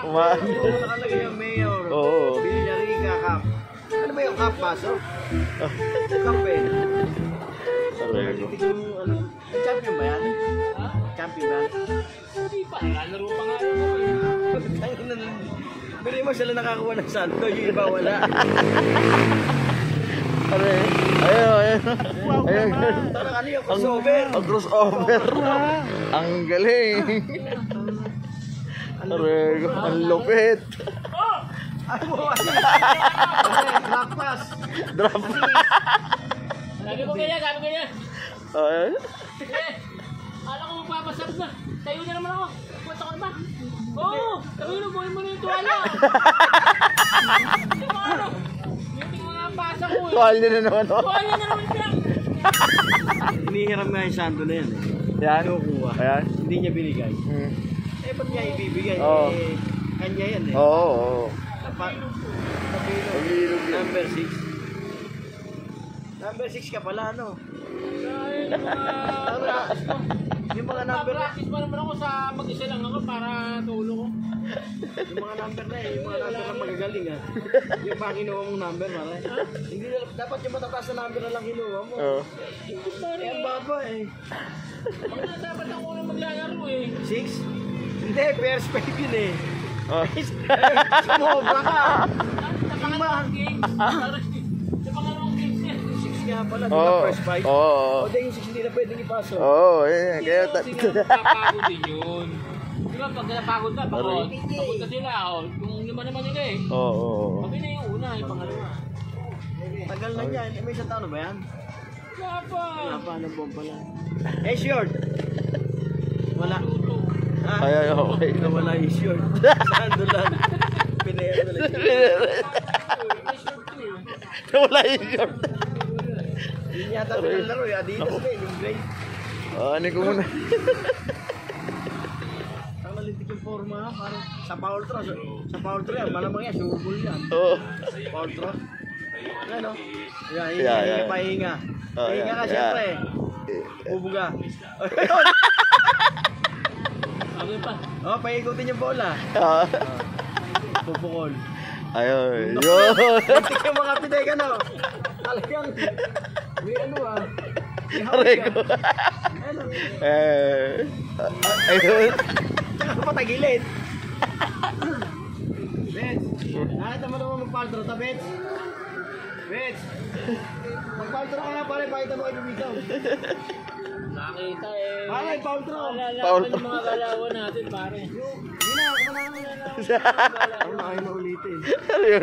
Nakalagay yung mayor. Oo. Villarica Cup. Ano ba yung cup, Paso? Cup eh. Arego. Champion ba yan? Ha? Champion ba? Hindi pa. Nalaro pa nga yun. Pero mo sila nakakuha ng santo, yung iba wala. Ayun. Parang ano yung crossover? Ang crossover. Ang galing. Arego. Ang lupit. Ay mo, drop pass. Drop. Sabi ko ganyan, Ayun. Eh, alam ko magpapasap na. Tayo na naman ako. Punta ko naman. Oo, tayo buhay mo na yung tuwala. Yung ano, yung mga pasa ko eh. Tuwalya na naman. Tuwala na naman siya. Hinihiram nga yung santo na yan eh. Yan. Kinukuha. Ayan. Hindi niya binigay. Hmm. Eh, ba't niya ibibigay? Oo. Eh, kanya yan eh. Oo. Napilog. Number 6. Number 6 ka pala, ano? Dahil Yung mga number na, practice pa naman ako sa mag-isa lang ako para tulo ko. yung mga number na eh, yung mga number na magagaling ah. Yung mga kinuha mong number, mara. Hindi na, dapat yung matataas na number na lang kinuha mo. Oo. Eh, ang baba eh. Mga dapat ako na maglalaro eh. 6? Hindi, pairs 5 yun eh. Oh. Sumobra ka. Sa pangalawang games. Sa pangalawang games niya. 6 nga pala, di Oo. ba first 5? Oo. O, dahil yung 6 hindi na pwedeng ipasok. Oo. Kaya Sige, napapagod din yun. Di ba pag napagod ka, pagod ka sila. Oh. Kung lima naman nila eh. Oo. Kami na yung una, yung pangalawa. Tagal na yan. Eh, may isang taon na ba yan? Wala pa. Wala pa, anong bomba lang. Eh, short. Wala. Tuto. Ah, Ay, okay. wala yung short. Saan doon lang? Pinero na lang. Wala yung short. Yun yata pinalaro eh. Adidas na yung gray. Ano ko muna? Ang nalintik yung forma ha. Parang sa power throw. Sa power throw yan. Malamang yan. Sumubol yan. Oo. Power throw. Ano? Yan, Yeah, hinga yeah. pa hinga. Oh, Hinga ka yeah, syempre. yeah. Ubuga. Okay pa. Oh, paikutin yung bola. Ah. Pupukol. Ayun. Yun. Lintik yung mga pineka no. Talagang. May ano ah. May hawak Arego. ka. Ano? Ayun. Tsaka patagilid. Bets. Nakita mo naman mag-paltro ta, Bets? Bets. Mag-paltro ka nga pare, pakita mo kay Bibitaw. Nakita eh. Pare, paltro. Malalaman yung mga galawan natin pare. Hindi na, ako na. Ako na kayo na ulitin. Ayun.